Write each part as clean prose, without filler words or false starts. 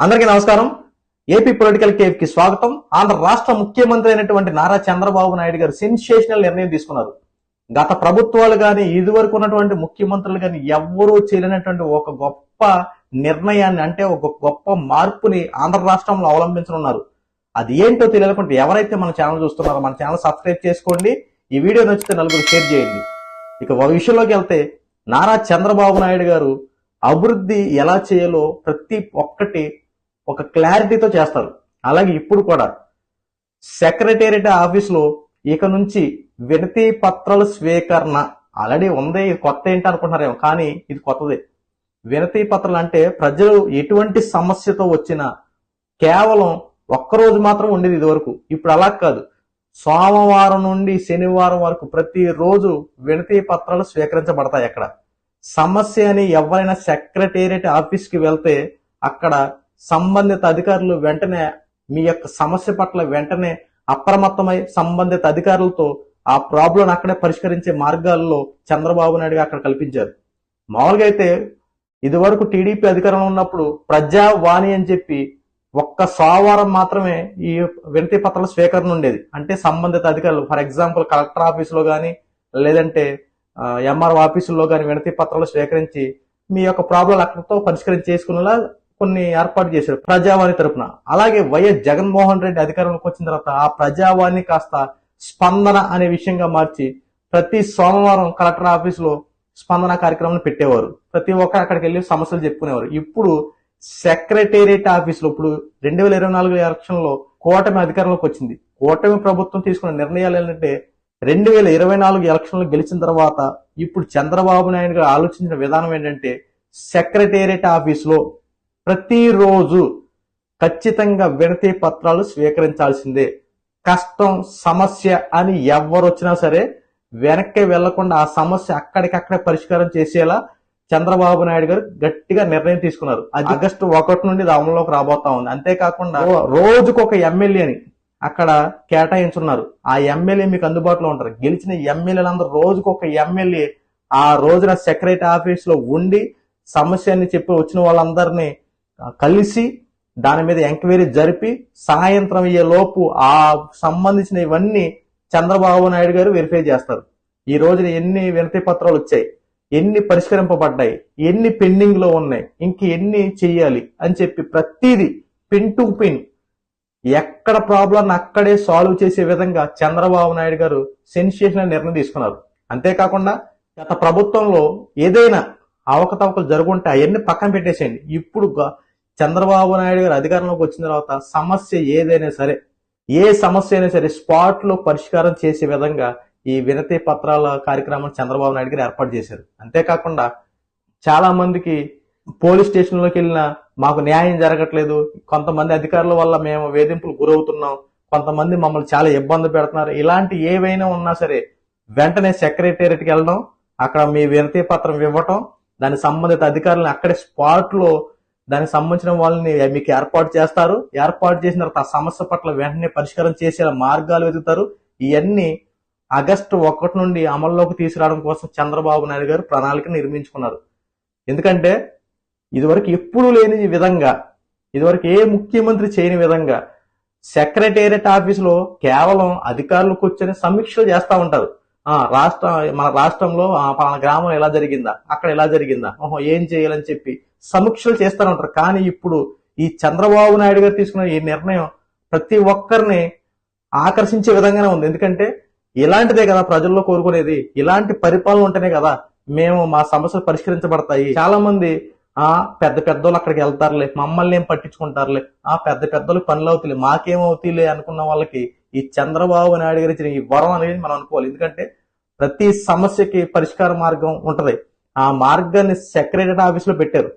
అందరికీ నమస్కారం. AP political cave కి స్వాగతం. ఆంధ్ర రాష్ట్ర ముఖ్యమంత్రి అయినటువంటి నారా చంద్రబాబు నాయుడు గారు సెన్సేషనల్ నిర్ణయం తీసుకున్నారు. గత ప్రభుత్వాలు గాని ఇదివరకు ఉన్నటువంటి ముఖ్యమంత్రులు గాని ఎవ్వరూ చేయలేనటువంటి ఒక గొప్ప నిర్ణయాన్ని, అంటే ఒక గొప్ప మార్పుని ఆంధ్ర రాష్ట్రంలో అవలంబించనున్నారు. అది ఏంటో తెలియాలనుకుంటే ఎవరైతే మన ఛానల్ చూస్తున్నారో మన ఛానల్ సబ్స్క్రైబ్ చేసుకోండి. ఈ వీడియో నచ్చితే నలుగురు షేర్ చేయండి. ఇక విషయంలోకి వెళ్తే, నారా చంద్రబాబు నాయుడు గారు అభివృద్ధి ఎలా చేయాలో ప్రతి ఒక్కటి ఒక క్లారిటీతో చేస్తారు. అలాగే ఇప్పుడు కూడా సెక్రటేరియట్ ఆఫీసులో ఇక నుంచి వినతి పత్రాల స్వీకరణ ఆల్రెడీ ఉంది. ఇది కొత్త ఏంటి అనుకుంటున్నారేమో, కానీ ఇది కొత్తదే. వినతి పత్రాలు అంటే ప్రజలు ఎటువంటి సమస్యతో వచ్చినా కేవలం ఒక్కరోజు మాత్రం ఉండేది ఇది వరకు. ఇప్పుడు అలా కాదు, సోమవారం నుండి శనివారం వరకు ప్రతిరోజు వినతి పత్రాలు స్వీకరించబడతాయి. అక్కడ సమస్య అని ఎవరైనా సెక్రటేరియట్ ఆఫీస్కి వెళ్తే అక్కడ సంబంధిత అధికారులు వెంటనే మీ యొక్క సమస్య పట్ల వెంటనే అప్రమత్తమై సంబంధిత అధికారులతో ఆ ప్రాబ్లం అక్కడే పరిష్కరించే మార్గాల్లో చంద్రబాబు నాయుడు అక్కడ కల్పించారు. మామూలుగా అయితే ఇదివరకు టీడీపీ అధికారంలో ఉన్నప్పుడు ప్రజావాణి అని చెప్పి ఒక్క సోమవారం మాత్రమే ఈ వినతి పత్రాల స్వీకరణ ఉండేది. అంటే సంబంధిత అధికారులు, ఫర్ ఎగ్జాంపుల్ కలెక్టర్ ఆఫీసులో కానీ లేదంటే ఎంఆర్ఓ ఆఫీసుల్లో కానీ వినతి పత్రాలు స్వీకరించి మీ యొక్క ప్రాబ్లం అక్కడితో పరిష్కరించి చేసుకునేలా కొన్ని ఏర్పాటు చేశారు ప్రజావాణి తరపున. అలాగే వైఎస్ జగన్మోహన్ రెడ్డి అధికారంలోకి వచ్చిన తర్వాత ఆ ప్రజావాణి కాస్త స్పందన అనే విషయంగా మార్చి ప్రతి సోమవారం కలెక్టర్ ఆఫీసులో స్పందన కార్యక్రమం పెట్టేవారు. ప్రతి ఒక్కరు అక్కడికి వెళ్ళి సమస్యలు చెప్పుకునేవారు. ఇప్పుడు సెక్రటేరియట్ ఆఫీసులో ఇప్పుడు 2024 ఎలక్షన్లో కూటమి అధికారంలోకి వచ్చింది. కూటమి ప్రభుత్వం తీసుకున్న నిర్ణయాలు ఏంటంటే 2024 ఎలక్షన్లు గెలిచిన తర్వాత ఇప్పుడు చంద్రబాబు నాయుడు గారు ఆలోచించిన విధానం ఏంటంటే సెక్రటేరియట్ ఆఫీసులో ప్రతిరోజు ఖచ్చితంగా వినతి పత్రాలు స్వీకరించాల్సిందే. కష్టం సమస్య అని ఎవరు వచ్చినా సరే వెనక్కి వెళ్లకుండా ఆ సమస్య అక్కడికక్కడే పరిష్కారం చేసేలా చంద్రబాబు నాయుడు గారు గట్టిగా నిర్ణయం తీసుకున్నారు. అది ఆగస్టు 1 నుండి అమల్లోకి రాబోతా ఉంది. అంతేకాకుండా రోజుకొక ఎమ్మెల్యేని అక్కడ కేటాయించున్నారు. ఆ ఎమ్మెల్యే మీకు అందుబాటులో ఉంటారు. గెలిచిన ఎమ్మెల్యేలందరూ రోజుకొక ఎమ్మెల్యే ఆ రోజున సెక్రటరీ ఆఫీస్ లో ఉండి సమస్యని చెప్పి వచ్చిన వాళ్ళందరినీ కలిసి దాని మీద ఎంక్వైరీ జరిపి సాయంత్రం అయ్యే లోపు ఆ సంబంధించిన ఇవన్నీ చంద్రబాబు నాయుడు గారు వెరిఫై చేస్తారు. ఈ రోజున ఎన్ని వినతి పత్రాలు వచ్చాయి, ఎన్ని పరిష్కరింపబడ్డాయి, ఎన్ని పెండింగ్ లో ఉన్నాయి, ఇంక ఎన్ని చెయ్యాలి అని చెప్పి ప్రతిదీ పిన్ టు పిన్ ఎక్కడ ప్రాబ్లం అక్కడే సాల్వ్ చేసే విధంగా చంద్రబాబు నాయుడు గారు సెన్సేషనల్ నిర్ణయం తీసుకున్నారు. అంతేకాకుండా గత ప్రభుత్వంలో ఏదైనా అవకతవకలు జరుగుంటే అవన్నీ పక్కన పెట్టేసేయండి. ఇప్పుడు చంద్రబాబు నాయుడు గారు అధికారంలోకి వచ్చిన తర్వాత సమస్య ఏదైనా సరే, ఏ సమస్య అయినా సరే స్పాట్ లో పరిష్కారం చేసే విధంగా ఈ వినతి పత్రాల కార్యక్రమాన్ని చంద్రబాబు నాయుడు గారు ఏర్పాటు చేశారు. అంతేకాకుండా చాలా మందికి పోలీస్ స్టేషన్లోకి వెళ్ళినా మాకు న్యాయం జరగట్లేదు, కొంతమంది అధికారుల వల్ల మేము వేధింపులు గురవుతున్నాం, కొంతమంది మమ్మల్ని చాలా ఇబ్బంది పెడుతున్నారు, ఇలాంటి ఏవైనా ఉన్నా సరే వెంటనే సెక్రటేరియట్కి వెళ్ళడం, అక్కడ మీ వినతి పత్రం ఇవ్వటం, దానికి సంబంధిత అధికారులను అక్కడే స్పాట్ లో దానికి సంబంధించిన వాళ్ళని మీకు ఏర్పాటు చేస్తారు. ఏర్పాటు చేసిన తర్వాత ఆ సమస్య పట్ల వెంటనే పరిష్కారం చేసే మార్గాలు వెతుకుతారు. ఇవన్నీ ఆగస్టు 1 నుండి అమల్లోకి తీసుకురావడం కోసం చంద్రబాబు నాయుడు గారు ప్రణాళిక నిర్మించుకున్నారు. ఎందుకంటే ఇదివరకు ఎప్పుడూ లేని విధంగా, ఇదివరకు ఏ ముఖ్యమంత్రి చేయని విధంగా సెక్రటేరియట్ ఆఫీసులో కేవలం అధికారులు కూర్చొని సమీక్షలు చేస్తూ ఉంటారు. మన రాష్ట్రంలో పలానా గ్రామం ఎలా జరిగిందా, అక్కడ ఎలా జరిగిందా, ఏం చేయాలని చెప్పి సమీక్షలు చేస్తూ ఉంటారు. కానీ ఇప్పుడు ఈ చంద్రబాబు నాయుడు గారు తీసుకున్న ఈ నిర్ణయం ప్రతి ఒక్కరిని ఆకర్షించే విధంగానే ఉంది. ఎందుకంటే ఇలాంటిదే కదా ప్రజల్లో కోరుకునేది, ఇలాంటి పరిపాలన ఉంటేనే కదా మేము మా సమస్యలు పరిష్కరించబడతాయి. చాలా మంది పెద్ద పెద్దోళ్ళు అక్కడికి వెళ్తారులే, మమ్మల్ని ఏం పట్టించుకుంటారులే, పెద్ద పెద్దోళ్ళకి పనులు అవుతాయి, మాకేమవుతాయిలే అనుకున్న వాళ్ళకి ఈ చంద్రబాబు నాయుడు గారు ఇచ్చిన ఈ వరం అనేది మనం అనుకోవాలి. ఎందుకంటే ప్రతి సమస్యకి పరిష్కార మార్గం ఉంటది. ఆ మార్గాన్ని సెక్రటరీ ఆఫీస్ లో పెట్టారు.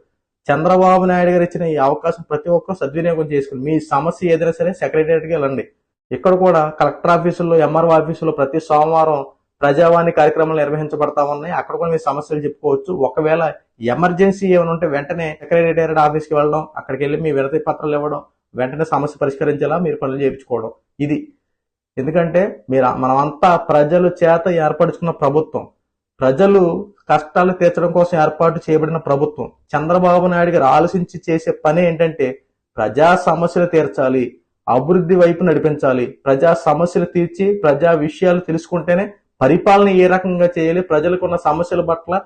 చంద్రబాబు నాయుడు గారు ఇచ్చిన ఈ అవకాశం ప్రతి ఒక్కరు సద్వినియోగం చేసుకుని మీ సమస్య ఏదైనా సరే సెక్రటరీకి వెళ్ళండి. ఇక్కడ కూడా కలెక్టర్ ఆఫీసుల్లో, ఎంఆర్ఓ ఆఫీసులో ప్రతి సోమవారం ప్రజావాణి కార్యక్రమాలు నిర్వహించబడతా ఉన్నాయి. అక్కడ కూడా మీ సమస్యలు చెప్పుకోవచ్చు. ఒకవేళ ఎమర్జెన్సీ ఏమైనా ఉంటే వెంటనే సెక్రటేరియట్ ఆఫీస్కి వెళ్ళడం, అక్కడికి వెళ్ళి మీ వినతి పత్రాలు ఇవ్వడం, వెంటనే సమస్య పరిష్కరించేలా మీరు పనులు చేయించుకోవడం. ఇది ఎందుకంటే మనమంతా ప్రజలు చేత ఏర్పరచుకున్న ప్రభుత్వం, ప్రజలు కష్టాలు తీర్చడం కోసం ఏర్పాటు చేయబడిన ప్రభుత్వం. చంద్రబాబు నాయుడు గారు ఆలోచించి చేసే పని ఏంటంటే ప్రజా సమస్యలు తీర్చాలి, అభివృద్ధి వైపు నడిపించాలి. ప్రజా సమస్యలు తీర్చి ప్రజా విషయాలు తెలుసుకుంటేనే పరిపాలన ఏ రకంగా చేయాలి, ప్రజలకు ఉన్న సమస్యల పట్ల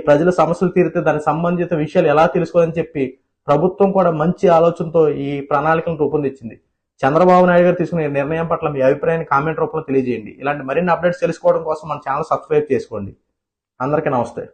ప్రజల సమస్యలు తీరితే దానికి సంబంధిత విషయాలు ఎలా తెలుసుకోవాలని చెప్పి ప్రభుత్వం కూడా మంచి ఆలోచనతో ఈ ప్రణాళికలను రూపొందించింది. చంద్రబాబు నాయుడు గారు తీసుకునే నిర్ణయం పట్ల మీ అభిప్రాయాన్ని కామెంట్ రూపంలో తెలియజేయండి. ఇలాంటి మరిన్ని అప్డేట్స్ తెలుసుకోవడం కోసం మన ఛానల్ సబ్స్క్రైబ్ చేసుకోండి. అందరికీ నమస్తే.